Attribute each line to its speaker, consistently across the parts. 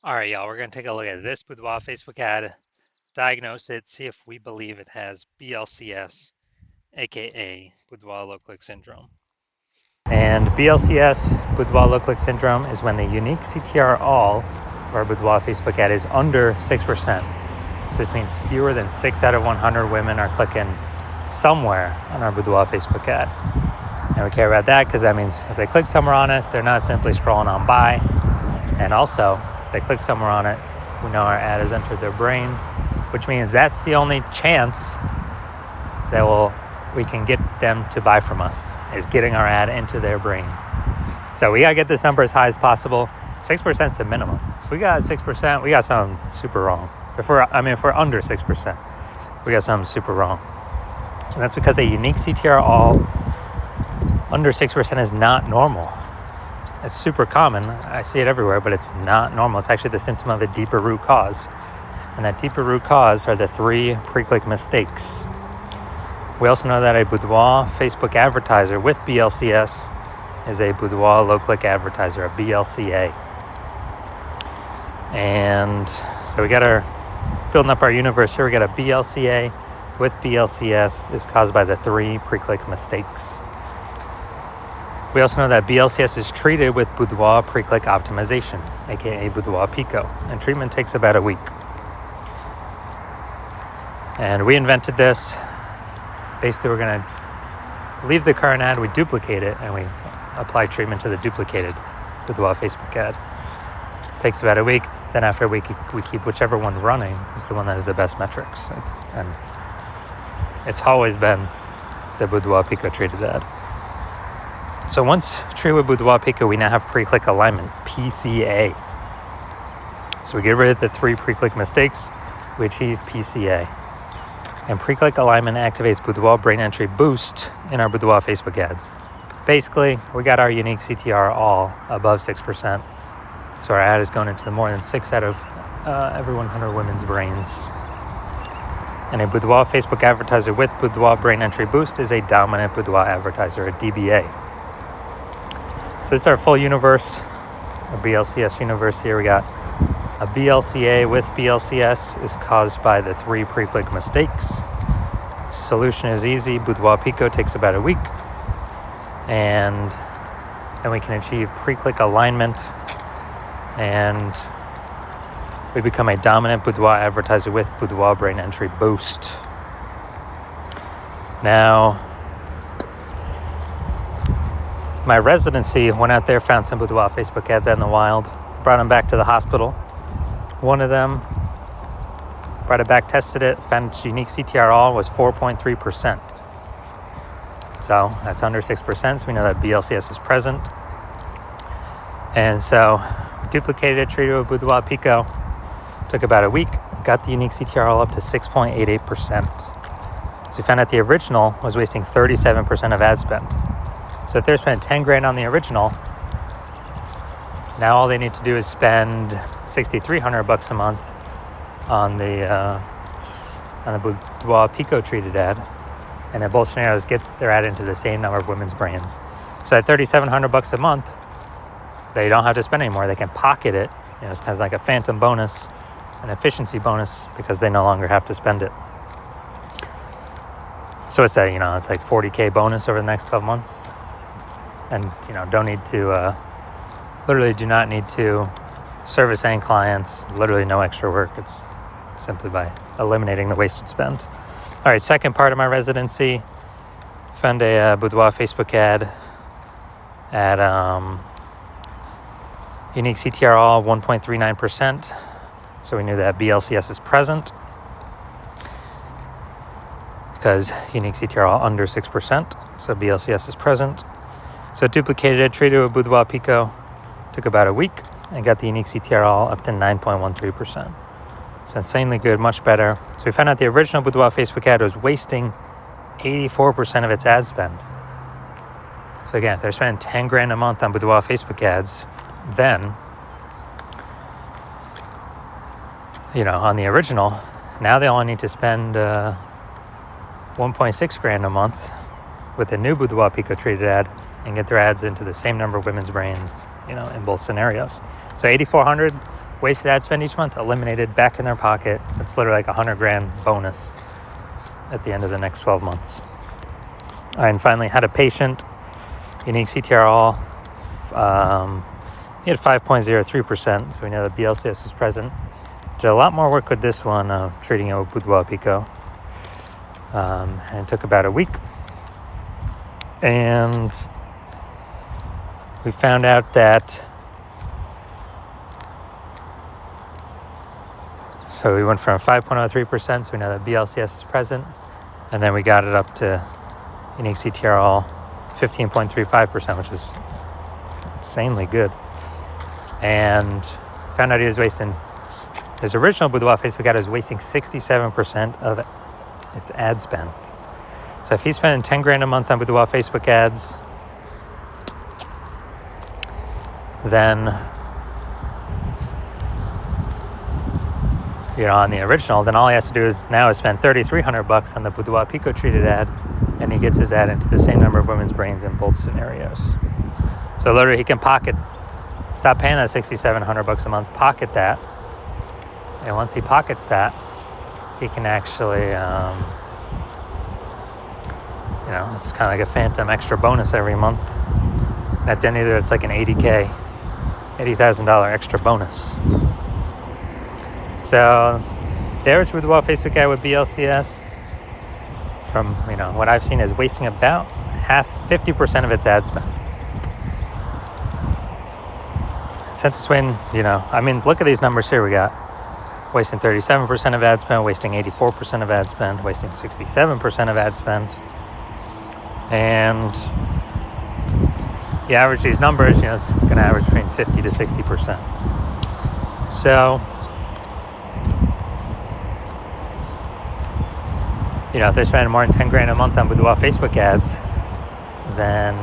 Speaker 1: All right, y'all, we're going to take a look at this Boudoir Facebook ad, diagnose it, see if we believe it has BLCS, aka Boudoir low-click syndrome. And BLCS, Boudoir low-click syndrome, is when the unique CTR all of our Boudoir Facebook ad is under 6%. So this means fewer than 6 out of 100 women are clicking somewhere on our Boudoir Facebook ad. And we care about that because that means if they click somewhere on it, they're not simply scrolling on by. And also, if they click somewhere on it, we know our ad has entered their brain, which means that's the only chance that we can get them to buy from us, is getting our ad into their brain. So we gotta get this number as high as possible. 6% is the minimum. If we got 6%, we got something super wrong. If we're under 6%, we got something super wrong. And that's because a unique CTR all under 6% is not normal. It's super common. I see it everywhere, but it's not normal. It's actually the symptom of a deeper root cause. And that deeper root cause are the 3 pre-click mistakes. We also know that a Boudoir Facebook advertiser with BLCS is a Boudoir low-click advertiser, a BLCA. And so we got building up our universe here, we got a BLCA with BLCS is caused by the 3 pre-click mistakes. We also know that BLCS is treated with Boudoir pre-click optimization, aka Boudoir Pico, and treatment takes about a week. And we invented this. Basically, we're going to leave the current ad, we duplicate it, and we apply treatment to the duplicated Boudoir Facebook ad. It takes about a week. Then after a week, we keep whichever one running is the one that has the best metrics. And it's always been the Boudoir Pico treated ad. So once treated with Boudoir Pico, we now have pre-click alignment, PCA. So we get rid of the 3 pre-click mistakes, we achieve PCA. And pre-click alignment activates Boudoir brain entry boost in our Boudoir Facebook ads. Basically, we got our unique CTR all above 6%. So our ad is going into more than 6 out of every 100 women's brains. And a Boudoir Facebook advertiser with Boudoir brain entry boost is a dominant Boudoir advertiser, a DBA. So this is our full universe, a BLCS universe here. We got a BLCA with BLCS is caused by the 3 pre-click mistakes. Solution is easy. Boudoir Pico takes about a week. And then we can achieve pre-click alignment. And we become a dominant Boudoir advertiser with Boudoir brain entry boost. Now, my residency went out there, found some Boudoir Facebook ads out in the wild, brought them back to the hospital. One of them, brought it back, tested it, found its unique CTR all was 4.3%. So that's under 6%, so we know that BLCS is present. And so we duplicated it, treated it with Boudoir Pico. Took about a week, got the unique CTR all up to 6.88%. So we found out the original was wasting 37% of ad spend. So if they're spending 10 grand on the original, now all they need to do is spend $6,300 a month on the Boudoir Pico treated ad, and in both scenarios get their ad into the same number of women's brains. So at $3,700 a month, they don't have to spend anymore. They can pocket it. It's kind of like a phantom bonus, an efficiency bonus, because they no longer have to spend it. So it's it's like $40K bonus over the next 12 months. And, don't need to, literally do not need to service any clients, literally no extra work. It's simply by eliminating the wasted spend. All right, second part of my residency, found a Boudoir Facebook ad at unique CTR all 1.39%. So we knew that BLCS is present because unique CTR all under 6%. So BLCS is present. So duplicated it, treated it with Boudoir Pico, took about a week, and got the unique CTR all up to 9.13%. So insanely good, much better. So we found out the original Boudoir Facebook ad was wasting 84% of its ad spend. So again, if they're spending 10 grand a month on Boudoir Facebook ads, then, on the original, now they only need to spend 1.6 grand a month with a new Boudoir Pico treated ad and get their ads into the same number of women's brains, in both scenarios. So 8,400 wasted ad spend each month, eliminated, back in their pocket. It's literally like $100,000 bonus at the end of the next 12 months. And finally, had a patient, unique CTRL. He had 5.03%, so we know the BLCS was present. Did a lot more work with this one, treating it with Boudoir Pico. And it took about a week. And we found out that, so we went from 5.03%, so we know that BLCS is present. And then we got it up to unique CTRL 15.35%, which is insanely good. And found out he was wasting, his original Boudoir Facebook ad was wasting 67% of its ad spend. So if he's spending $10,000 a month on Boudoir Facebook ads, then, on the original, then all he has to do is spend $3,300 on the Boudoir Pico treated ad, and he gets his ad into the same number of women's brains in both scenarios. So literally he can stop paying that $6,700 a month, pocket that, and once he pockets that, he can actually, it's kind of like a phantom extra bonus every month. And at the end of it, it's like an $80,000 extra bonus. So the average Boudoir Facebook ad with BLCS, from what I've seen, is wasting about 50% of its ad spend. Since it's when, look at these numbers here. We got wasting 37% of ad spend, wasting 84% of ad spend, wasting 67% of ad spend. And you average these numbers, it's going to average between 50 to 60%. So, if they're spending more than $10,000 a month on Boudoir Facebook ads, then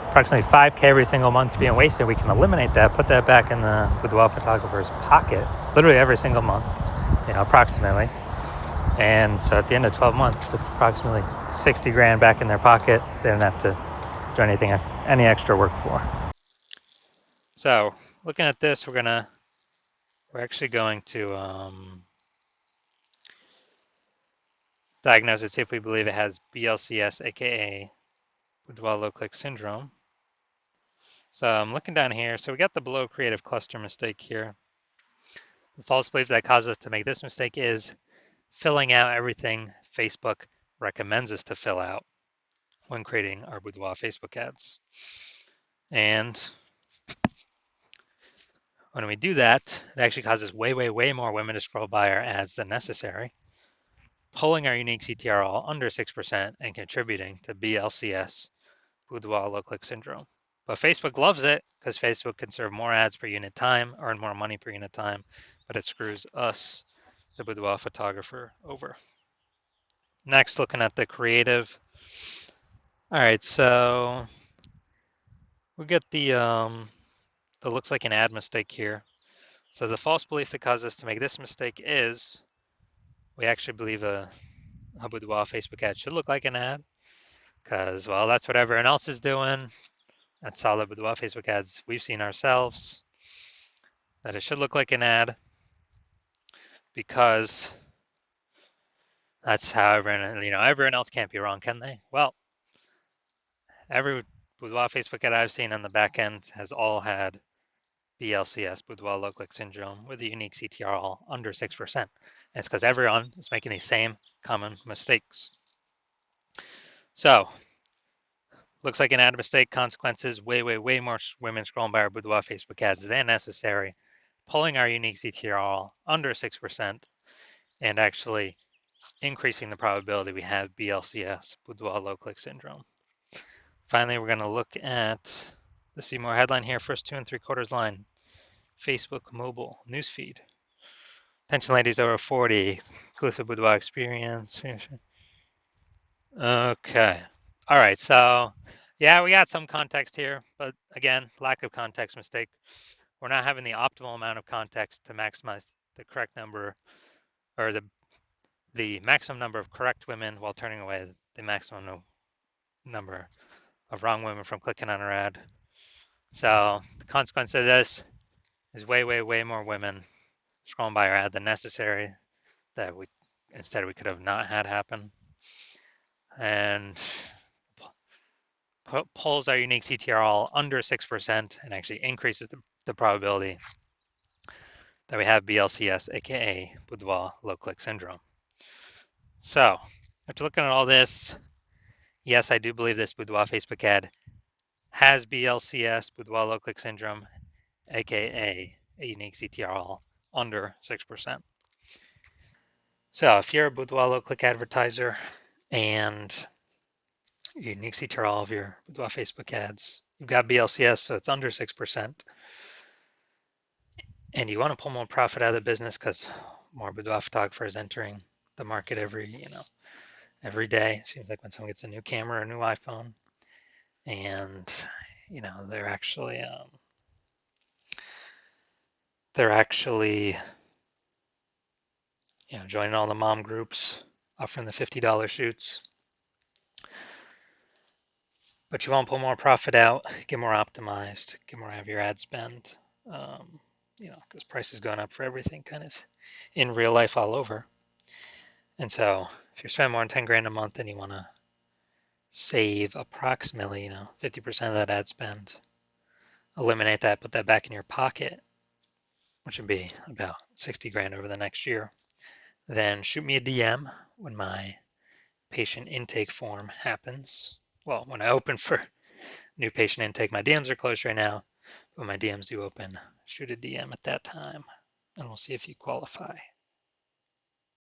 Speaker 1: approximately $5,000 every single month being wasted. We can eliminate that, put that back in the Boudoir photographer's pocket, literally every single month, approximately. And so at the end of 12 months, it's approximately $60,000 back in their pocket. They don't have to do any extra work for. So looking at this, we're actually going to diagnose it, see if we believe it has BLCS, aka Boudoir low click syndrome. So I'm looking down here. So we got the below creative cluster mistake here. The false belief that causes us to make this mistake is filling out everything Facebook recommends us to fill out when creating our Boudoir Facebook ads. And when we do that, it actually causes way, way, way more women to scroll by our ads than necessary, pulling our unique CTRL under 6% and contributing to BLCS, Boudoir low click syndrome. But Facebook loves it because Facebook can serve more ads per unit time, earn more money per unit time, but it screws us, the Boudoir photographer, over. Next, looking at the creative. All right, so we get the looks like an ad mistake here. So the false belief that caused us to make this mistake is we actually believe a Boudoir Facebook ad should look like an ad because, well, that's what everyone else is doing. That's all the Boudoir Facebook ads we've seen ourselves, that it should look like an ad because that's how everyone else can't be wrong, can they? Well, every Boudoir Facebook ad I've seen on the back end has all had BLCS, Boudoir low click syndrome, with a unique CTRL under 6%. And it's because everyone is making these same common mistakes. So, looks like an ad mistake. Consequences: way, way, way more women scrolling by our Boudoir Facebook ads than necessary, pulling our unique CTRL under 6%, and actually increasing the probability we have BLCS, Boudoir low click syndrome. Finally, we're going to look at the see more headline here, first 2 3/4 line, Facebook mobile newsfeed. Attention ladies over 40, exclusive Boudoir experience. Okay. All right, so yeah, we got some context here, but again, lack of context mistake. We're not having the optimal amount of context to maximize the correct number, or the maximum number of correct women while turning away the maximum number of wrong women from clicking on our ad. So the consequence of this There's way more women scrolling by our ad than necessary that we could have not had happen. And pulls our unique CTRL under 6% and actually increases the probability that we have BLCS, aka Boudoir low click syndrome. So after looking at all this, yes, I do believe this Boudoir Facebook ad has BLCS, Boudoir low click syndrome, aka a unique CTRL under 6%. So if you're a Boudoir low click advertiser and your unique CTRL of your Boudoir Facebook ads, you've got BLCS, so it's under 6%, and you want to pull more profit out of the business because more boudoir photographers entering the market every day. It seems like when someone gets a new camera or a new iPhone, and they're actually joining all the mom groups, offering the $50 shoots. But you want to pull more profit out, get more optimized, get more out of your ad spend. Because price is going up for everything kind of in real life all over. And so if you're spending more than 10 grand a month and you want to save approximately, 50% of that ad spend, eliminate that, put that back in your pocket, which would be about 60 grand over the next year, then shoot me a DM when my patient intake form happens. Well, when I open for new patient intake, my DMs are closed right now, but when my DMs do open, shoot a DM at that time, and we'll see if you qualify.